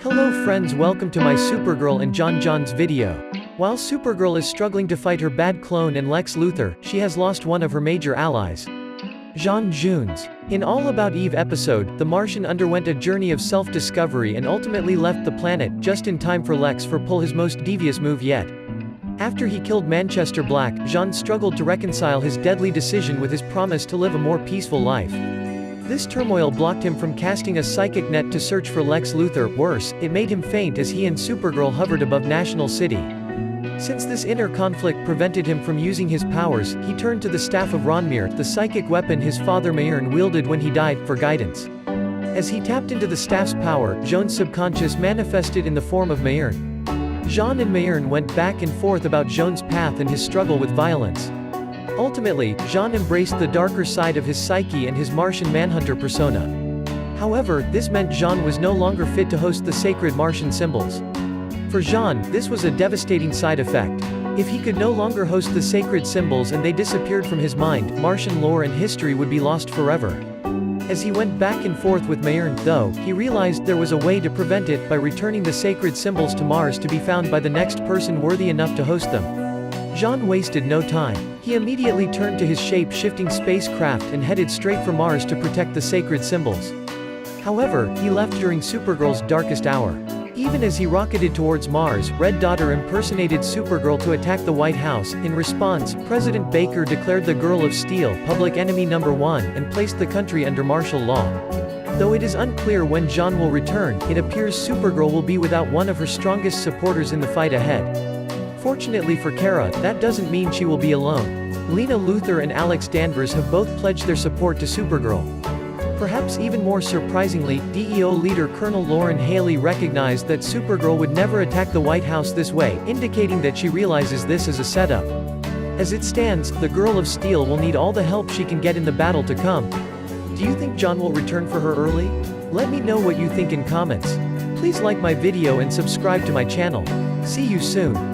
Hello friends, welcome to my Supergirl and Jonnz video. While Supergirl is struggling to fight her bad clone and Lex Luthor, she has lost one of her major allies, Jonnz. In All About Eve episode, the Martian underwent a journey of self-discovery and ultimately left the planet just in time for Lex to pull his most devious move yet. After he killed Manchester Black, Jonn struggled to reconcile his deadly decision with his promise to live a more peaceful life. This turmoil blocked him from casting a psychic net to search for Lex Luthor. Worse, it made him faint as he and Supergirl hovered above National City. Since this inner conflict prevented him from using his powers, he turned to the staff of Ronmir, the psychic weapon his father Martian wielded when he died, for guidance. As he tapped into the staff's power, Jonn's subconscious manifested in the form of Martian. Jonn and Martian went back and forth about Jonn's path and his struggle with violence. Ultimately, Jonn embraced the darker side of his psyche and his Martian Manhunter persona. However, this meant Jonn was no longer fit to host the sacred Martian symbols. For Jonn, this was a devastating side effect. If he could no longer host the sacred symbols and they disappeared from his mind, Martian lore and history would be lost forever. As he went back and forth with Martian, though, he realized there was a way to prevent it, by returning the sacred symbols to Mars to be found by the next person worthy enough to host them. Jonn wasted no time. He immediately turned to his shape-shifting spacecraft and headed straight for Mars to protect the sacred symbols. However, he left during Supergirl's darkest hour. Even as he rocketed towards Mars, Red Daughter impersonated Supergirl to attack the White House. In response, President Baker declared the Girl of Steel public enemy number 1 and placed the country under martial law. Though it is unclear when Jonn will return, it appears Supergirl will be without one of her strongest supporters in the fight ahead. Fortunately for Kara, that doesn't mean she will be alone. Lena Luthor and Alex Danvers have both pledged their support to Supergirl. Perhaps even more surprisingly, DEO leader Colonel Lauren Haley recognized that Supergirl would never attack the White House this way, indicating that she realizes this is a setup. As it stands, the Girl of Steel will need all the help she can get in the battle to come. Do you think Jonn will return for her early? Let me know what you think in comments. Please like my video and subscribe to my channel. See you soon.